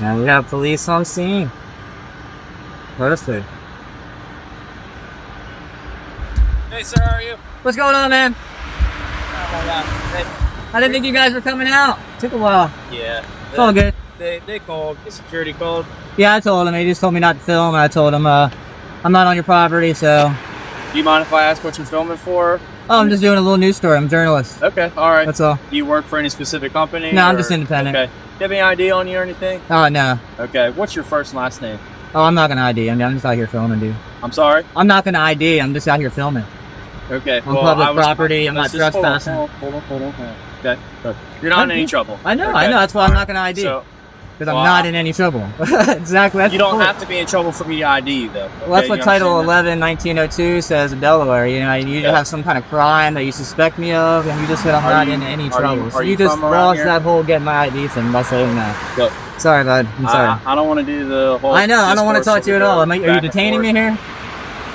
man. We have police on scene. Perfect. Hey, sir, how are you? What's going on, man? I didn't think you guys were coming out. Took a while. Yeah. It's all good. They called. The security called. Yeah, I told him. He just told me not to film. And I told him, I'm not on your property, so. Do you mind if I ask what you're filming for? Oh, I'm just doing a little news story. I'm a journalist. Okay, all right. That's all. Do you work for any specific company? No, I'm just independent. Okay. Do you have any ID on you or anything? Oh, no. Okay. What's your first and last name? Oh, I'm not going to ID. I'm just out here filming, dude. I'm sorry? I'm not going to ID. I'm just out here filming. Okay. On public property. I'm not trespassing. Hold on. Okay. You're not in any trouble. I know. Okay. I know. That's why I'm not going to ID. Because I'm not in any trouble. Exactly. That's you don't have to be in trouble for me to ID you, though. Okay? Well, that's what Title 11, 1902 says in Delaware. You know, you have some kind of crime that you suspect me of, and you just said I'm not in any trouble. So you just lost that whole get my ID thing by saying that. Look, sorry, bud. I'm sorry. I don't want to do the whole. I know. I don't want to talk to you at all. Are you detaining me here?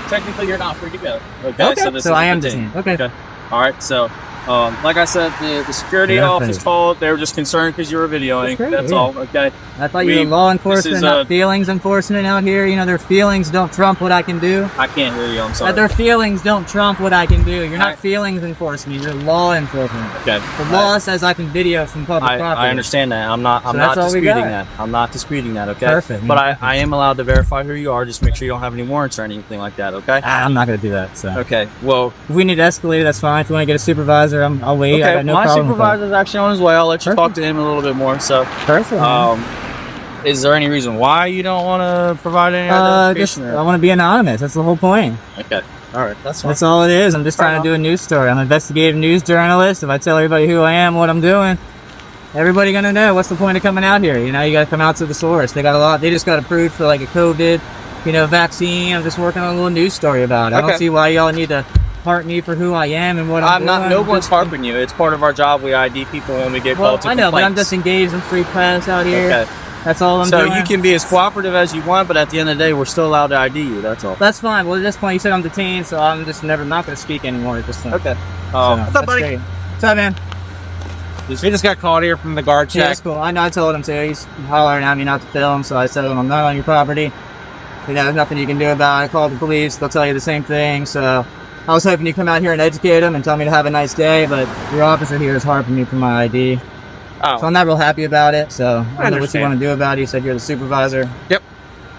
Technically, you're not free to go. Okay. So I am detained. Okay. All right. So. Like I said, the security office called. They were just concerned because you were videoing. That's all. Okay. I thought you were law enforcement, not feelings enforcement out here. You know, their feelings don't trump what I can do. I can't hear you. I'm sorry. Their feelings don't trump what I can do. You're not feelings enforcement. You're law enforcement. Okay. The law says I can video from public property. I understand that. I'm not disputing that. I'm not disputing that. Okay. Perfect. But I am allowed to verify who you are. Just make sure you don't have any warrants or anything like that. Okay. I'm not gonna do that. So. Okay. Well, if we need to escalate it, that's fine. If you want to get a supervisor, I'll wait. Okay. I got no My problem supervisor's actually on his way. I'll let you talk to him a little bit more. So. Perfect. Is there any reason why you don't want to provide any identification? I want to be anonymous. That's the whole point. Okay. All right. That's fine. That's all it is. I'm just trying to do a news story. I'm an investigative news journalist. If I tell everybody who I am, what I'm doing, everybody gonna know. What's the point of coming out here? You know, you got to come out to the source. They got a lot. They just got approved for like a COVID, vaccine. I'm just working on a little news story about it. I don't see why y'all need to harp me for who I am and what I'm doing. not. No one's harping you. It's part of our job. We ID people when we get called to complaints. I know, but I'm just engaged in free press out here. Okay. That's all I'm doing. So you can be as cooperative as you want, but at the end of the day, we're still allowed to ID you. That's all. That's fine. Well, at this point, you said I'm detained, so I'm just not going to speak anymore at this point. Okay. What's up, buddy? Great. What's up, man? He just got called here from the guard check. Yeah, that's cool. I know. I told him to. He's hollering at me not to film, so I said, I'm not on your property. There's nothing you can do about it. I called the police. They'll tell you the same thing. So I was hoping you'd come out here and educate them and tell me to have a nice day, but your officer here is harping me for my ID. Oh. So I'm not real happy about it, so I don't know what you want to do about it. You said you're the supervisor. Yep.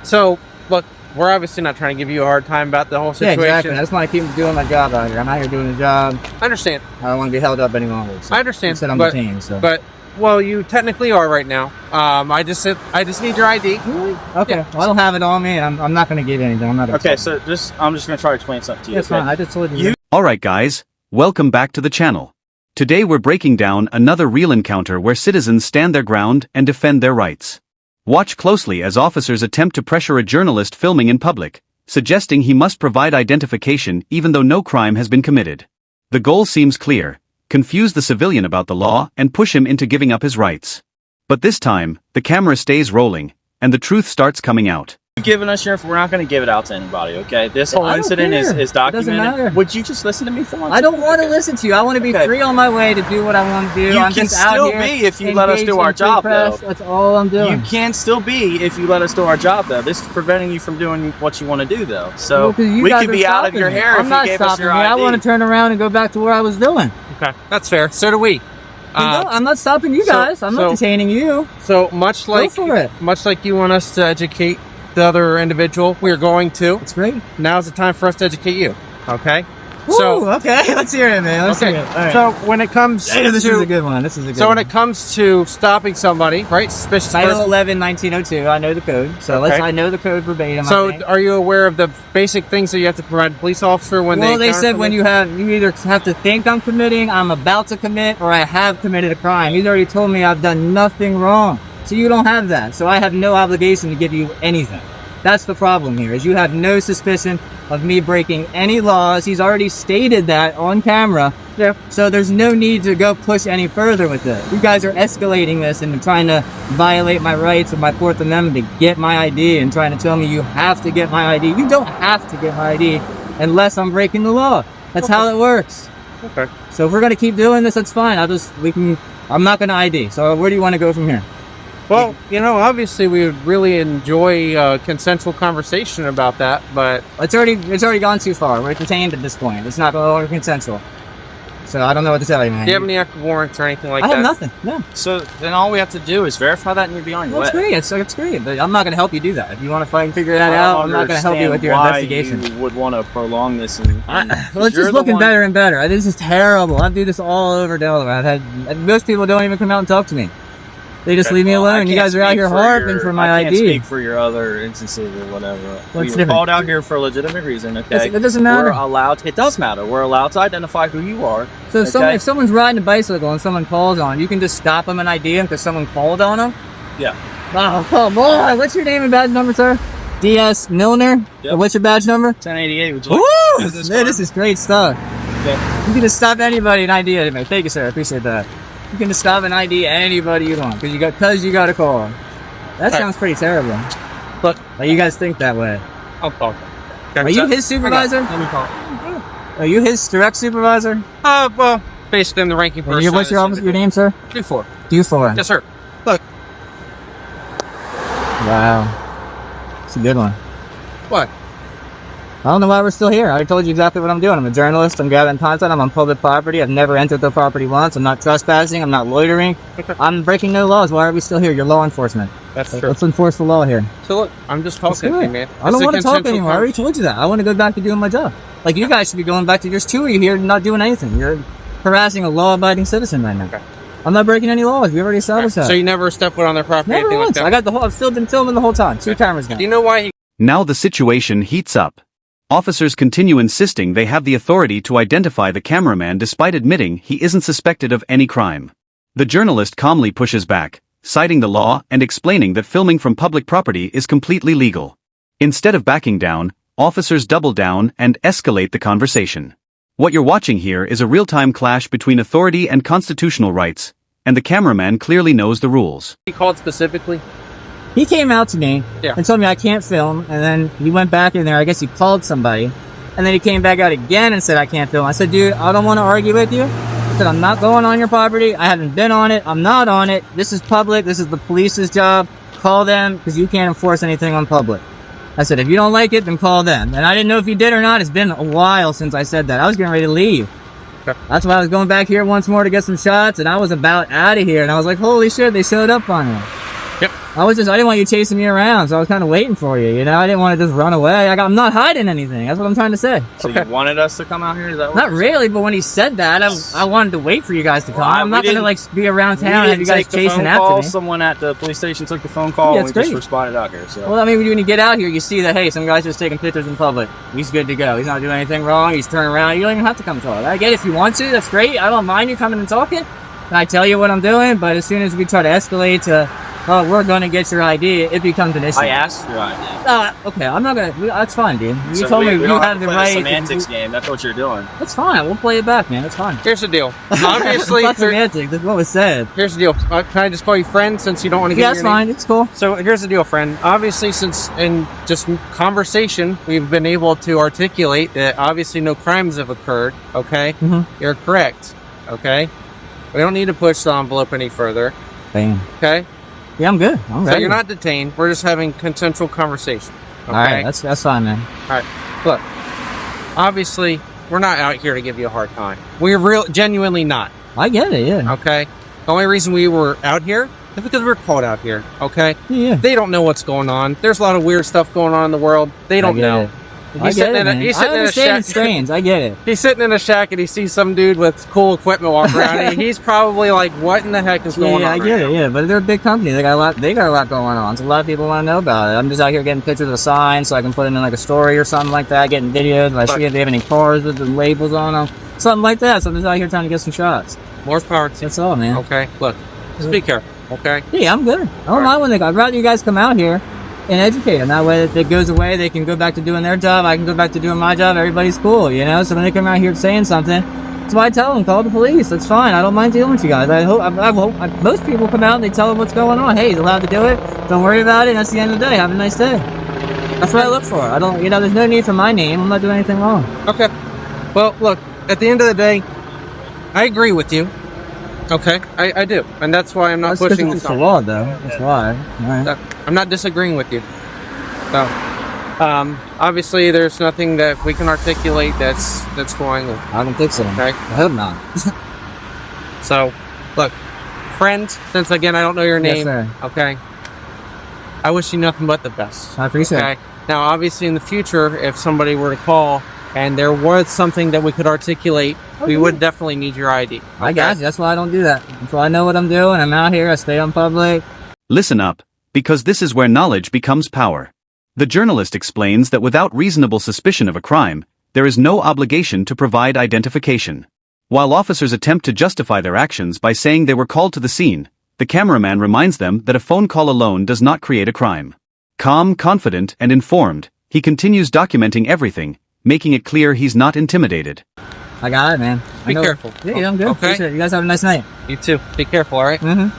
So, look, we're obviously not trying to give you a hard time about the whole situation. Yeah, exactly. I just want to keep doing my job out here. I'm out here doing a job. I understand. I don't want to be held up any longer. So I understand. You said I'm detained, so. But, well, you technically are right now. I just need your ID. Really? Okay. Yeah. Well, I don't have it on me. I'm not going to give you anything. I'm not. Okay, so I'm just going to try to explain something to you. That's fine. I just told you. Alright guys, welcome back to the channel. Today we're breaking down another real encounter where citizens stand their ground and defend their rights. Watch closely as officers attempt to pressure a journalist filming in public, suggesting he must provide identification even though no crime has been committed. The goal seems clear: confuse the civilian about the law and push him into giving up his rights. But this time, the camera stays rolling, and the truth starts coming out. Giving us your, we're not going to give it out to anybody, okay? This whole incident is documented. Would you just listen to me for once? I don't want to listen to you. I want to be free on my way to do what I want to do. You can still be if you let us do our job, though. That's all I'm doing. You can still be if you let us do our job, though. This is preventing you from doing what you want to do, though. So we could be out of your hair if you gave us your ID. I want to turn around and go back to where I was doing. Okay, that's fair. So do we. I'm not stopping you guys. I'm not detaining you. So much like you want us to educate the other individual, we're going to. That's great. Now's the time for us to educate you. Okay? Woo, okay, let's hear it, man. Let's hear it. All right. So when it comes to... This is a good one. This is a good one. So when it comes to stopping somebody, right? Suspicious person. Title 11, 1902. I know the code. So I know the code verbatim. So are you aware of the basic things that you have to provide a police officer when they... Well, they said when you either have to think I'm committing, I'm about to commit, or I have committed a crime. He's already told me I've done nothing wrong. So you don't have that. So I have no obligation to give you anything. That's the problem here, is you have no suspicion of me breaking any laws. He's already stated that on camera. Yeah. So there's no need to go push any further with it. You guys are escalating this and trying to violate my rights of my Fourth Amendment to get my ID and trying to tell me you have to get my ID. You don't have to get my ID unless I'm breaking the law. That's how it works. Okay. So if we're going to keep doing this, that's fine. I'm not going to ID. So where do you want to go from here? Well, obviously we would really enjoy a consensual conversation about that, but It's already gone too far. We're detained at this point. It's not no longer consensual. So I don't know what to tell you, man. do you have any active warrants or anything like I that? have nothing. No. So then all we have to do is verify that and you'll be on your way. That's great. It's great. But I'm not going to help you do that. If you want to fight and figure that out, I'm not going to help you with your investigation. You would want to prolong this. Well, it's just looking better and better. This is terrible. I do this all over Delaware. Most people don't even come out and talk to me. They just leave me alone. You guys are out here harping for my ID. I can't speak for your other instances or whatever. We were called out here for a legitimate reason, okay? It doesn't matter. It does matter. We're allowed to identify who you are. So if someone's riding a bicycle and someone calls on, you can just stop them and ID them because someone called on them? Yeah. Oh, come on. What's your name and badge number, sir? D.S. Milner? Yep. What's your badge number? 1088. Would you Woo! like This is great stuff. Okay. You can just stop anybody and ID anybody. Thank you, sir. I appreciate that. You can just stop and ID anybody you want because you got a call. That sounds pretty terrible. Look, you guys think that way. I'll talk. Are you his supervisor? Let me call. Are you his direct supervisor? Well, basically I'm the ranking person. What's your name, sir? D4. D4. Yes, sir. Look. Wow. It's a good one. What? I don't know why we're still here. I already told you exactly what I'm doing. I'm a journalist. I'm gathering content. I'm on public property. I've never entered the property once. I'm not trespassing. I'm not loitering. I'm breaking no laws. Why are we still here? You're law enforcement. That's true. Let's enforce the law here. So look, I'm just talking to you, man. I don't want to talk anymore. I already told you that. I want to go back to doing my job. Like, you guys should be going back to yours too, or you're here not doing anything. You're harassing a law-abiding citizen right now. Okay. I'm not breaking any laws. We already established that. So you never stepped foot on their property? Never anything once. like that? I've filmed the whole time. 2 cameras now. Do you know why he... Now the situation heats up. Officers continue insisting they have the authority to identify the cameraman despite admitting he isn't suspected of any crime. The journalist calmly pushes back, citing the law and explaining that filming from public property is completely legal. Instead of backing down, officers double down and escalate the conversation. What you're watching here is a real-time clash between authority and constitutional rights, and the cameraman clearly knows the rules. He called specifically? He came out to me Yeah. and told me I can't film, and then he went back in there. I guess he called somebody, and then he came back out again and said I can't film. I said, dude, I don't want to argue with you. I said, I'm not going on your property. I haven't been on it. I'm not on it. This is public. This is the police's job. Call them because you can't enforce anything on public. I said, if you don't like it, then call them. And I didn't know if you did or not. It's been a while since I said that. I was getting ready to leave. Okay. That's why I was going back here once more to get some shots, and I was about out of here. And I was like, holy shit, they showed up on me. Yep. I didn't want you chasing me around, so I was kind of waiting for you, I didn't want to just run away. I'm not hiding anything. That's what I'm trying to say. So you wanted us to come out here? Is that what Not really, but when he said that, I wanted to wait for you guys to come. Well, I'm not going to be around town and have you guys chasing after call. me. Someone at the police station took the phone call, and we just responded out here. So. Well, when you get out here, you see that, hey, some guy's just taking pictures in public. He's good to go. He's not doing anything wrong. He's turning around. You don't even have to come talk. I get it if you want to. That's great. I don't mind you coming and talking. And I tell you what I'm doing, but as soon as we try to escalate to, oh, we're going to get your ID, it becomes an issue. I asked for your ID. Okay, I'm not going to. That's fine, dude. You So told me we you don't have the play right. semantics game. That's what you're doing. That's fine. We'll play it back, man. That's fine. Here's the deal. Obviously, That's semantics. That's what was said. here's the deal. Can I just call you friend since you don't want to give Yeah, me that's your fine. name? It's cool. So here's the deal, friend. Obviously, since in just conversation, we've been able to articulate that obviously no crimes have occurred, okay? Mm-hmm. You're correct, okay? We don't need to push the envelope any further, Bam. okay? Yeah, I'm good. I'm So ready. you're not detained. We're just having consensual conversation, okay? All right, that's fine, man. All right. Look, obviously, we're not out here to give you a hard time. We're genuinely not, I get it, yeah. okay? The only reason we were out here is because we were called out here, okay? Yeah. They don't know what's going on. There's a lot of weird stuff going on in the world. They don't know. It. He's I get sitting it, in a, man. he's I sitting in a understand shack. it's strange. I get it. He's sitting in a shack and he sees some dude with cool equipment walking around. And he's probably like, "What in the heck is going on?" I get it. Yeah, but they're a big company. They got a lot going on. So a lot of people want to know about it. I'm just out here getting pictures of the signs so I can put them in like a story or something like that. Getting videos. If I see if they have any cars with the labels on them, something like that. So I'm just out here trying to get some shots. More power to you. That's all, man. Okay, look, just be careful. Okay. Yeah, I'm good. I don't mind when I'd rather you guys come out here and educate them. That way, if it goes away, they can go back to doing their job. I can go back to doing my job. Everybody's cool, So when they come out here saying something, that's why I tell them, call the police. That's fine. I don't mind dealing with you guys. I hope most people come out and they tell them what's going on. Hey, he's allowed to do it. Don't worry about it. That's the end of the day. Have a nice day. That's what I look for. I don't, there's no need for my name. I'm not doing anything wrong. Okay. Well, look, at the end of the day, I agree with you. Okay, I do, and that's why I'm not pushing this the law, though. That's why. Right. I'm not disagreeing with you. So, obviously, there's nothing that we can articulate that's going on. I don't think so. Okay. I hope not. So, look, friend, since again I don't know your name, Yes, sir. okay, I wish you nothing but the best. I appreciate it. Now, obviously, in the future, if somebody were to call and there was something that we could articulate, we would definitely need your ID. Okay? I got you. That's why I don't do that. That's why I know what I'm doing. I'm out here. I stay on public. Listen up, because this is where knowledge becomes power. The journalist explains that without reasonable suspicion of a crime, there is no obligation to provide identification. While officers attempt to justify their actions by saying they were called to the scene, the cameraman reminds them that a phone call alone does not create a crime. Calm, confident, and informed, he continues documenting everything, making it clear he's not intimidated. I got it, man. Be careful. Yeah, I'm good. Okay. Appreciate it. You guys have a nice night. You too. Be careful, all right? Mm-hmm.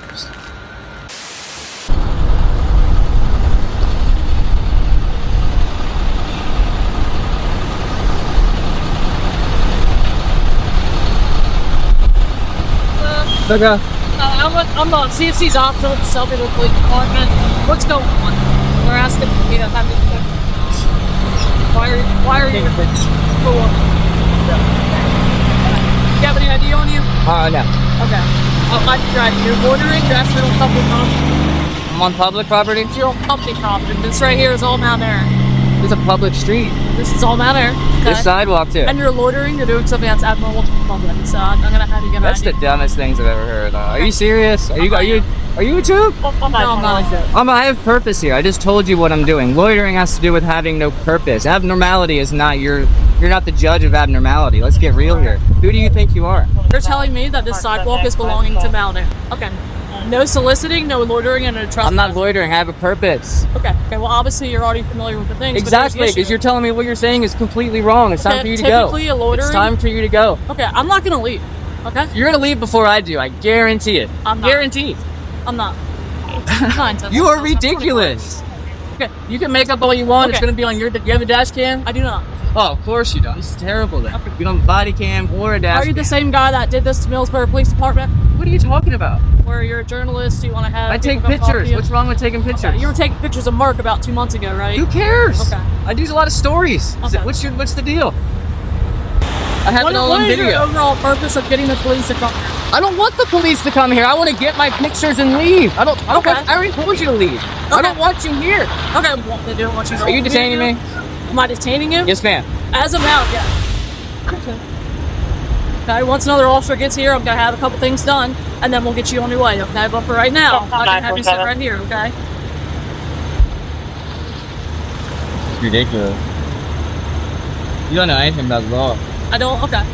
Okay. I'm on CFC's office, Selby the police department. What's going on? We're asking, you know, how many why are you for what? Do you have any ID on you? No. Okay. I'm driving. You're loitering. You're asking on public property. I'm on public property. You're on public property. This right here is all Mount Air. It's a public street. This is all Mount Air. Okay. There's sidewalk too. And you're loitering. You're doing something that's abnormal to the public. So I'm gonna have you get an That's ID. the dumbest things I've ever heard. Are you serious? Are you a tube? No, I'm not. I have purpose here. I just told you what I'm doing. Loitering has to do with having no purpose. Abnormality is not you're not the judge of abnormality. Let's get real here. Who do you think you are? You're telling me that this sidewalk is belonging to Mount Air. Okay. No soliciting, no loitering, and no trespassing. I'm not loitering. I have a purpose. Okay. Okay. Well, obviously you're already familiar with the things. Exactly, because you're telling me what you're saying is completely wrong. It's time for you to go. Typically, a loitering. It's time for you to go. Okay. I'm not gonna leave. Okay. You're gonna leave before I do. I guarantee it. I'm not. Guaranteed. I'm not. You are ridiculous. Okay. You can make up all you want. It's Okay. gonna be on your. You have a dash cam? I do not. Oh, of course you don't. This is terrible then. Okay. You don't have a body cam or a dash Are you the cam. same guy that did this to Millsboro Police Department? What are you talking about? Where you're a journalist, you want to have. I take people come talk to pictures. you? What's wrong with taking pictures? Okay. You were taking pictures of Mark about 2 months ago, right? Who cares? Okay. I do a lot of stories. Okay. What's the deal? I have it all What on is your video. overall purpose of getting the police to come here? I don't want the police to come here. I want to get my pictures and leave. I don't Okay. want, I already told you to leave. I don't want you here. Okay. Well, they don't want you to. Are you detaining me? Am I detaining you? Yes, ma'am. As of now, yeah. Okay, once another officer gets here, I'm gonna have a couple things done, and then we'll get you on your way, okay? But for right now, I can have you sit right here, okay? Ridiculous. You don't know anything about the law. I don't, okay.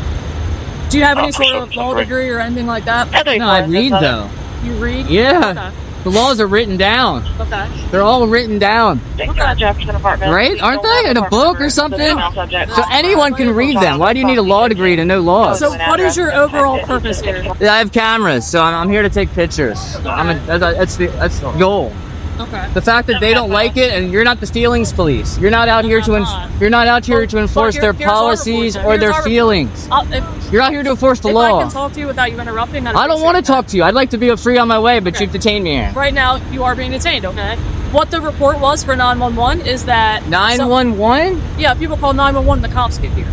Do you have any sort of law degree or anything like that? No, I read though. You read? Yeah. The laws are written down. Okay. They're all written down. Jefferson apartment. Right? Aren't they? In a book or something? So anyone can read them. Why do you need a law degree to know laws? So what is your overall purpose here? I have cameras, so I'm here to take pictures. That's the goal. Okay. The fact that they don't like it, and you're not the feelings police. You're not out here to enforce their here's our policies report, or then. their Here's our feelings. If You're out here to enforce the I law. can talk to you without you interrupting, I don't want to talk to you. I'd like to be free on my way, but Okay. you've detained me here. Right now, you are being detained, okay? What the report was for 911 is that... 911? Yeah, people call 911 the cops get here.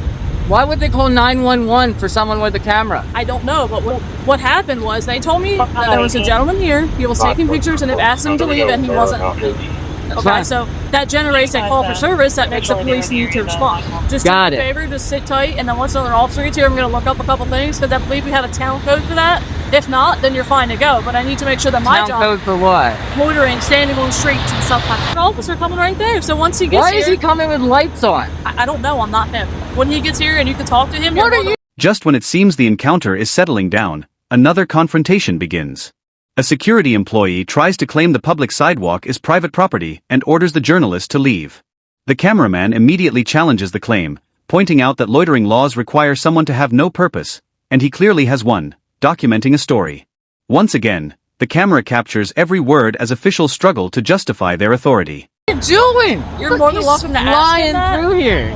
Why would they call 911 for someone with a camera? I don't know, but what happened was they told me that there was a gentleman here, he was taking pictures, and they've asked him to leave, and he wasn't leaving. Okay, Fine. so that generates a call for service that makes the police need to respond. Just Got do me a it. favor, just sit tight, and then once another officer gets here, I'm going to look up a couple things, because I believe we have a town code for that. If not, then you're fine to go, but I need to make sure that my Town job... code for what? Loitering, standing on streets and stuff like that. The officer coming right there, so once he gets Why here... is he coming with lights on? I don't know, I'm not him. When he gets here and you can talk to him... What are you? Just when it seems the encounter is settling down, another confrontation begins. A security employee tries to claim the public sidewalk is private property and orders the journalist to leave. The cameraman immediately challenges the claim, pointing out that loitering laws require someone to have no purpose, and he clearly has one, documenting a story. Once again, the camera captures every word as officials struggle to justify their authority. What are you doing? You're more than welcome to ask him flying that. through here.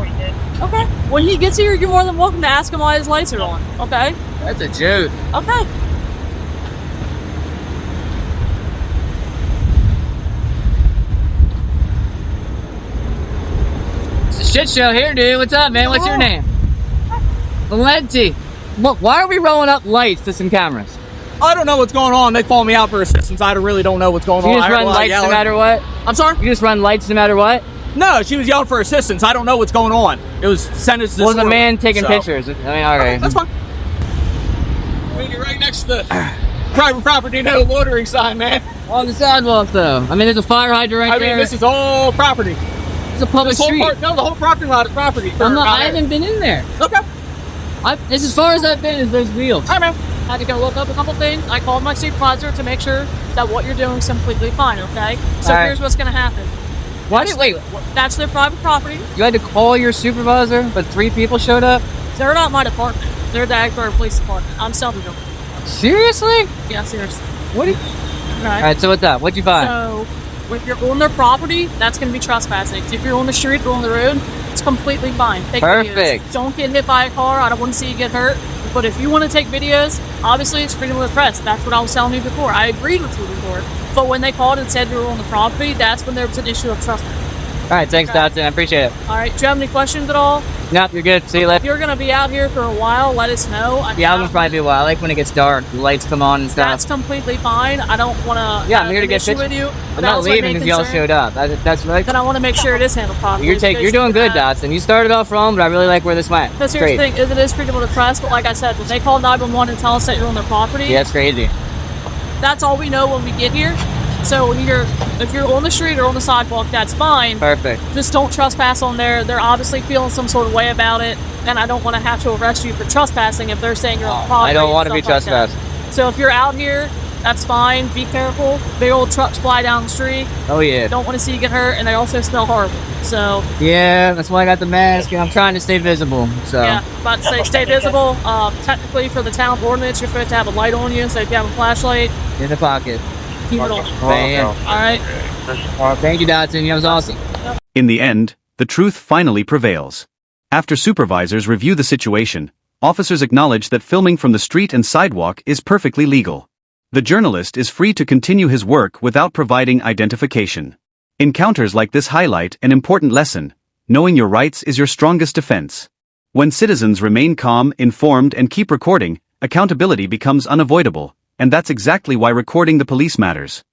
Okay. When he gets here, you're more than welcome to ask him why his lights are on. Okay? That's a joke. Okay. shit show here, dude. What's up, man? What's your name? Valenti. Look, why are we rolling up lights to some cameras? I don't know what's going on. They call me out for assistance. I really don't know what's going on. You just run lights no matter what? I'm sorry? You just run lights no matter what? No, she was yelling for assistance. I don't know what's going on. It was sentenced to was a man taking pictures. I mean, alright. That's fine. You're right next to the private property, no loitering sign, man. On the sidewalk, though. I mean, there's a fire hydrant right there. I mean, this is all property. It's a public street. No, the whole parking lot is property. I haven't been in there. Okay. This as far as I've been is those wheels. All right, man. I had to go look up a couple things. I called my supervisor to make sure that what you're doing is completely fine, okay? So here's what's going to happen. Wait. That's their private property. You had to call your supervisor, but 3 people showed up? They're not my department. They're the Agbar Police Department. I'm Selbyville. Seriously? Yeah, seriously. What? Alright, so what's up? What'd you find? So, if you're on their property, that's going to be trespassing. If you're on the street or on the road, it's completely fine. Take Perfect. Videos. Don't get hit by a car. I don't want to see you get hurt. But if you want to take videos, obviously it's freedom of the press. That's what I was telling you before. I agreed with you before. But when they called and said you were on the property, that's when there was an issue of trespassing. Alright, thanks, Dodson. I appreciate it. Alright, do you have any questions at all? Nope, you're good. See you If later. you're going to be out here for a while, let us know. Yeah, I'm gonna probably be a while. I like when it gets dark, the lights come on and stuff. That's completely fine. I don't want to. Yeah, I'm here to get issue pictures. with you. I'm not leaving because y'all showed up. That's right. Then I want to make sure it is handled properly. You're doing good, Dodson. You started off wrong, but I really like where this went. Because here's the thing: is it is freedom of the press, but like I said, when they call 911 and tell us that you're on their property, Yeah, it's crazy. that's all we know when we get here. So if you're on the street or on the sidewalk, that's fine. Perfect. Just don't trespass on there. They're obviously feeling some sort of way about it, and I don't want to have to arrest you for trespassing if they're saying you're on property. I don't want to be and stuff like that. trespassed. So if you're out here, that's fine. Be careful. Big old trucks fly down the street. Oh yeah. Don't want to see you get hurt, and they also smell horrible. So Yeah, that's why I got the mask, and I'm trying to stay visible. So yeah, about to say stay visible. Technically, for the town ordinance, you're supposed to have a light on you. So if you have a flashlight, in the pocket. keep it on. Bam. All right. Thank you, Dodson. That was awesome. In the end, the truth finally prevails. After supervisors review the situation, officers acknowledge that filming from the street and sidewalk is perfectly legal. The journalist is free to continue his work without providing identification. Encounters like this highlight an important lesson: knowing your rights is your strongest defense. When citizens remain calm, informed, and keep recording, accountability becomes unavoidable, and that's exactly why recording the police matters.